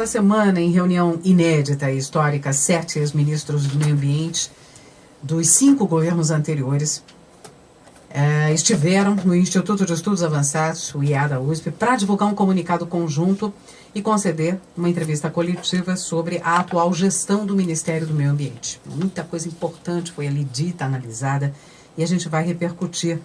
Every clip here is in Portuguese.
Esta semana, em reunião inédita e histórica, 7 ex-ministros do Meio Ambiente dos 5 governos anteriores estiveram no Instituto de Estudos Avançados, o IEA da USP, para divulgar um comunicado conjunto e conceder uma entrevista coletiva sobre a atual gestão do Ministério do Meio Ambiente. Muita coisa importante foi ali dita, analisada, e a gente vai repercutir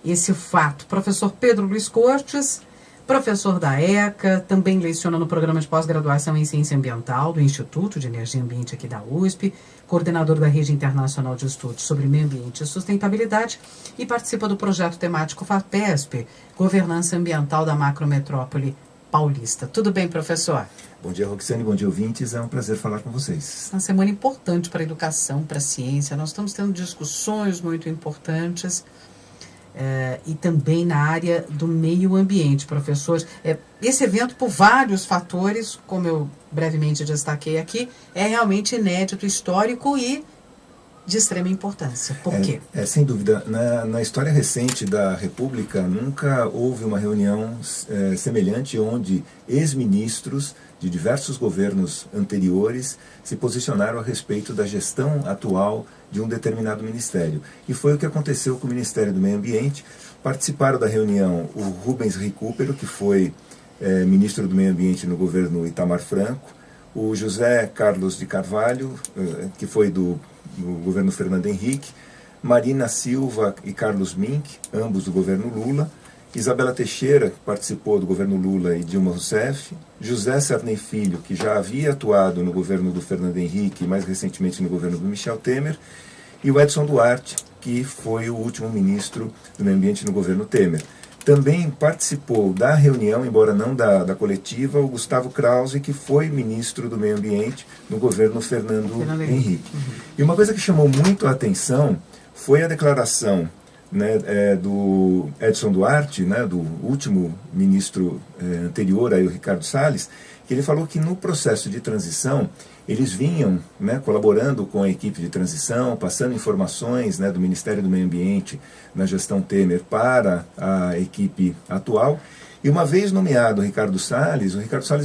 esse fato. Professor Pedro Luiz Cortes, professor da ECA, também leciona no programa de pós-graduação em Ciência Ambiental do Instituto de Energia e Ambiente aqui da USP, coordenador da Rede Internacional de Estudos sobre Meio Ambiente e Sustentabilidade e participa do projeto temático FAPESP, Governança Ambiental da Macrometrópole Paulista. Tudo bem, professor? Bom dia, Roxane, bom dia, ouvintes. É um prazer falar com vocês. Uma semana importante para a educação, para a ciência. Nós estamos tendo discussões muito importantes e também na área do meio ambiente, professores. Esse evento, por vários fatores, como eu brevemente destaquei aqui, é realmente inédito, histórico e de extrema importância. Por quê? Sem dúvida. Na história recente da República, nunca houve uma reunião semelhante onde ex-ministros de diversos governos anteriores se posicionaram a respeito da gestão atual de um determinado ministério. E foi o que aconteceu com o Ministério do Meio Ambiente. Participaram da reunião o Rubens Recupero, que foi ministro do Meio Ambiente no governo Itamar Franco, o José Carlos de Carvalho, que foi do governo Fernando Henrique, Marina Silva e Carlos Mink, ambos do governo Lula, Isabela Teixeira, que participou do governo Lula e Dilma Rousseff, José Sarney Filho, que já havia atuado no governo do Fernando Henrique e mais recentemente no governo do Michel Temer, e o Edson Duarte, que foi o último ministro do Meio Ambiente no governo Temer. Também participou da reunião, embora não da coletiva, o Gustavo Krause, que foi ministro do Meio Ambiente no governo Fernando Henrique. E uma coisa que chamou muito a atenção foi a declaração do Edson Duarte, do último ministro anterior, aí, o Ricardo Salles, que ele falou que no processo de transição eles vinham colaborando com a equipe de transição, passando informações do Ministério do Meio Ambiente na gestão Temer para a equipe atual. E uma vez nomeado o Ricardo Salles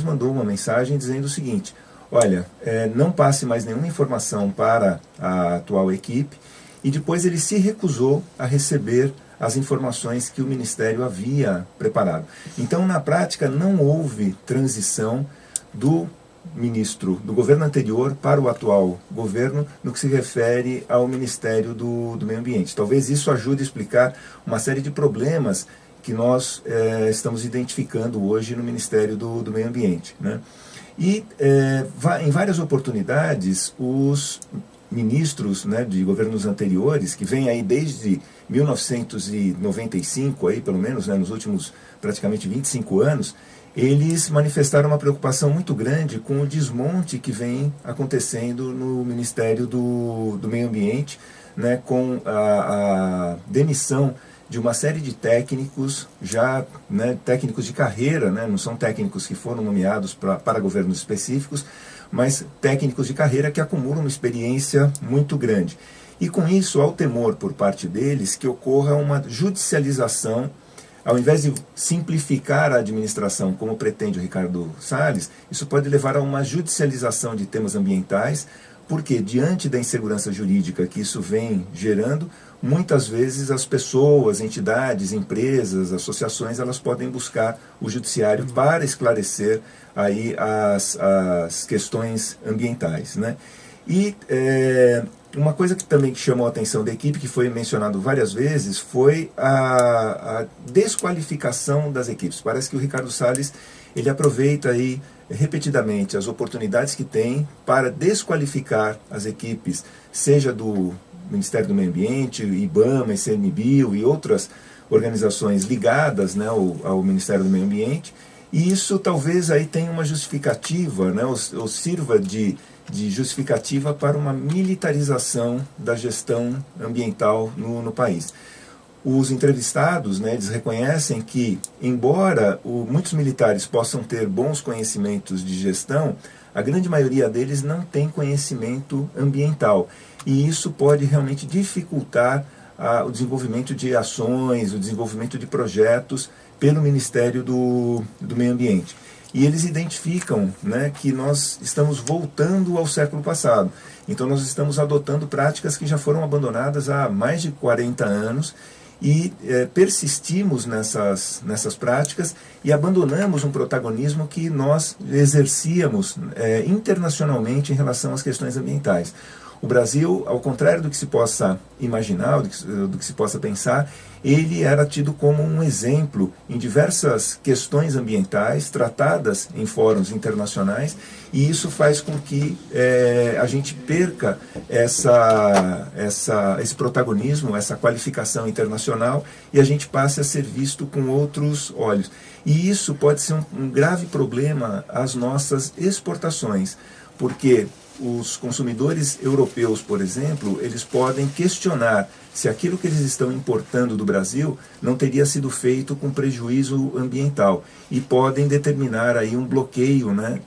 mandou uma mensagem dizendo o seguinte: olha, não passe mais nenhuma informação para a atual equipe. E depois ele se recusou a receber as informações que o Ministério havia preparado. Então, na prática, não houve transição do ministro do governo anterior para o atual governo no que se refere ao Ministério do Meio Ambiente. Talvez isso ajude a explicar uma série de problemas que nós estamos identificando hoje no Ministério do Meio Ambiente. E em várias oportunidades, os ministros de governos anteriores, que vêm aí desde 1995, aí, pelo menos nos últimos praticamente 25 anos, eles manifestaram uma preocupação muito grande com o desmonte que vem acontecendo no Ministério do Meio Ambiente, com a demissão de uma série de técnicos, técnicos de carreira, não são técnicos que foram nomeados para governos específicos, mas técnicos de carreira que acumulam uma experiência muito grande. E com isso, há o temor por parte deles que ocorra uma judicialização, ao invés de simplificar a administração, como pretende o Ricardo Salles, isso pode levar a uma judicialização de temas ambientais, porque diante da insegurança jurídica que isso vem gerando, muitas vezes as pessoas, entidades, empresas, associações, elas podem buscar o judiciário para esclarecer aí as questões ambientais. E uma coisa que também chamou a atenção da equipe, que foi mencionado várias vezes, foi a desqualificação das equipes. Parece que o Ricardo Salles ele aproveita aí repetidamente as oportunidades que tem para desqualificar as equipes, seja do Ministério do Meio Ambiente, IBAMA, ICMBio e outras organizações ligadas ao Ministério do Meio Ambiente, e isso talvez aí tenha uma justificativa, ou sirva de justificativa para uma militarização da gestão ambiental no país. Os entrevistados, eles reconhecem que, embora muitos militares possam ter bons conhecimentos de gestão, a grande maioria deles não tem conhecimento ambiental. E isso pode realmente dificultar o desenvolvimento de ações, o desenvolvimento de projetos pelo Ministério do Meio Ambiente. e eles identificam, né, que nós estamos voltando ao século passado. Então nós estamos adotando práticas que já foram abandonadas há mais de 40 anos e persistimos nessas práticas e abandonamos um protagonismo que nós exercíamos internacionalmente em relação às questões ambientais. O Brasil, ao contrário do que se possa imaginar, do que se possa pensar, ele era tido como um exemplo em diversas questões ambientais tratadas em fóruns internacionais, e isso faz com que a gente perca esse protagonismo, essa qualificação internacional, e a gente passe a ser visto com outros olhos. E isso pode ser um grave problema às nossas exportações, porque os consumidores europeus, por exemplo, eles podem questionar se aquilo que eles estão importando do Brasil não teria sido feito com prejuízo ambiental, e podem determinar aí um bloqueio, né,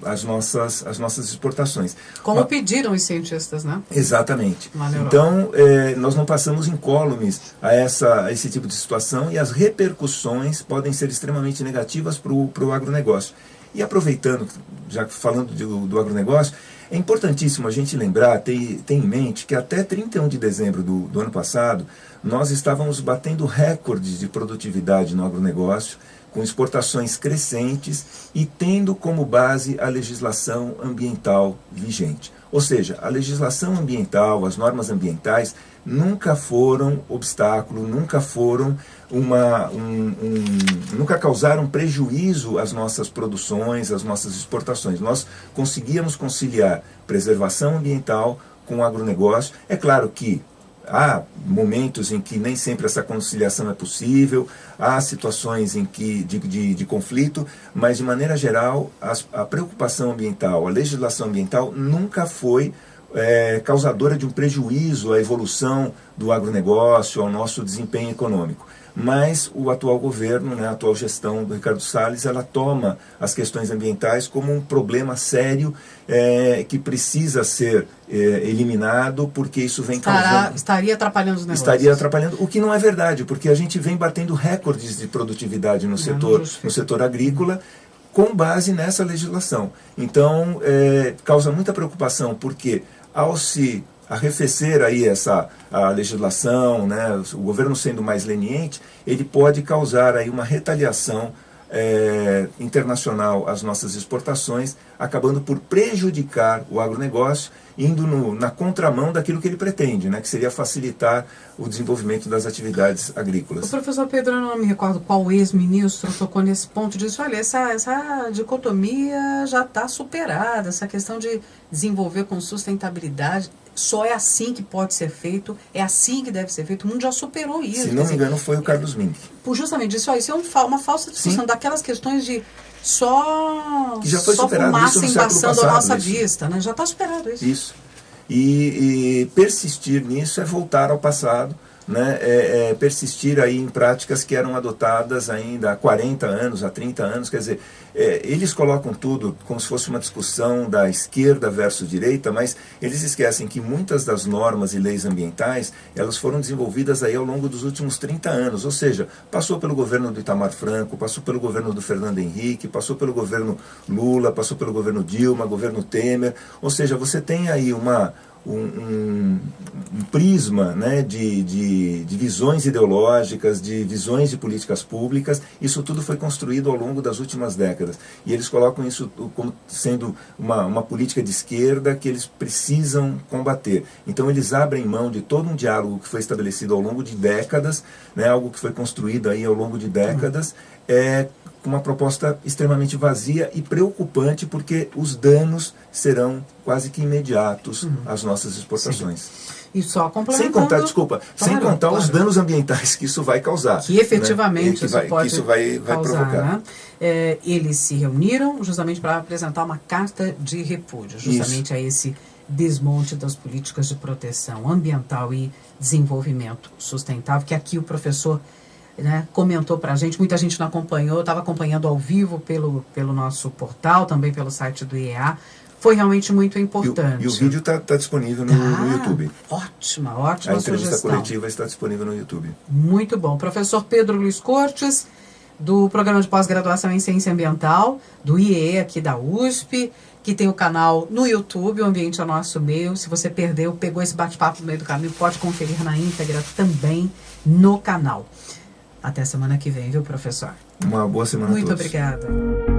às nossas exportações. Como pediram os cientistas, né? Exatamente. Então, nós não passamos incólumes a esse tipo de situação, e as repercussões podem ser extremamente negativas para o agronegócio. E aproveitando, já falando do agronegócio, é importantíssimo a gente lembrar, ter em mente que até 31 de dezembro do ano passado, nós estávamos batendo recordes de produtividade no agronegócio, com exportações crescentes e tendo como base a legislação ambiental vigente. Ou seja, a legislação ambiental, as normas ambientais, nunca foram obstáculo, nunca foram nunca causaram prejuízo às nossas produções, às nossas exportações. Nós conseguíamos conciliar preservação ambiental com o agronegócio. É claro que há momentos em que nem sempre essa conciliação é possível, há situações em que de conflito, mas de maneira geral a preocupação ambiental, a legislação ambiental nunca foi causadora de um prejuízo à evolução do agronegócio, ao nosso desempenho econômico. Mas o atual governo, né, a atual gestão do Ricardo Salles, ela toma as questões ambientais como um problema sério que precisa ser eliminado, porque isso vem causando... Estaria atrapalhando os negócios. Estaria atrapalhando, o que não é verdade, porque a gente vem batendo recordes de produtividade no setor agrícola, com base nessa legislação. Então, causa muita preocupação, porque ao se arrefecer aí a legislação, né, o governo sendo mais leniente, ele pode causar aí uma retaliação internacional às nossas exportações, acabando por prejudicar o agronegócio, indo na contramão daquilo que ele pretende, né, que seria facilitar o desenvolvimento das atividades agrícolas. O professor Pedro, eu não me recordo qual ex-ministro tocou nesse ponto, disse, olha, essa dicotomia já está superada, essa questão de desenvolver com sustentabilidade, só é assim que pode ser feito, é assim que deve ser feito, o mundo já superou isso. Se não me engano, foi o Carlos Mink. Justamente isso aí, isso é uma falsa discussão. Sim. Daquelas questões de que já foi superado, fumaça embaçando a nossa vista, né? Já está superado isso. Isso. E persistir nisso é voltar ao passado, né? Persistir aí em práticas que eram adotadas ainda há 40 anos, há 30 anos, quer dizer, eles colocam tudo como se fosse uma discussão da esquerda versus direita, mas eles esquecem que muitas das normas e leis ambientais, elas foram desenvolvidas aí ao longo dos últimos 30 anos, ou seja, passou pelo governo do Itamar Franco, passou pelo governo do Fernando Henrique, passou pelo governo Lula, passou pelo governo Dilma, governo Temer, ou seja, você tem aí um prisma, né, de visões ideológicas, de visões de políticas públicas. Isso tudo foi construído ao longo das últimas décadas. E eles colocam isso como sendo uma política de esquerda que eles precisam combater. Então eles abrem mão de todo um diálogo que foi estabelecido ao longo de décadas, né, algo que foi construído aí ao longo de décadas, com uma proposta extremamente vazia e preocupante, porque os danos serão quase que imediatos às nossas exportações. Sim. E só complementando... Sem contar os danos ambientais que isso vai causar. Que efetivamente, né? Isso vai causar, provocar. Né? Eles se reuniram justamente para apresentar uma carta de repúdio, justamente a esse desmonte das políticas de proteção ambiental e desenvolvimento sustentável, que aqui o professor, né, comentou para a gente, muita gente não acompanhou, estava acompanhando ao vivo pelo nosso portal, também pelo site do IEA. Foi realmente muito importante. E o vídeo está disponível no YouTube. Ótima A entrevista sugestão. coletiva está disponível no YouTube. Muito bom. Professor Pedro Luiz Cortes, do Programa de Pós-Graduação em Ciência Ambiental, do IE aqui da USP, que tem o canal no YouTube, O Ambiente é o Nosso Meio. Se você perdeu, pegou esse bate-papo no meio do caminho, pode conferir na íntegra também no canal. Até semana que vem, viu, professor? Uma boa semana a todos. Muito obrigada.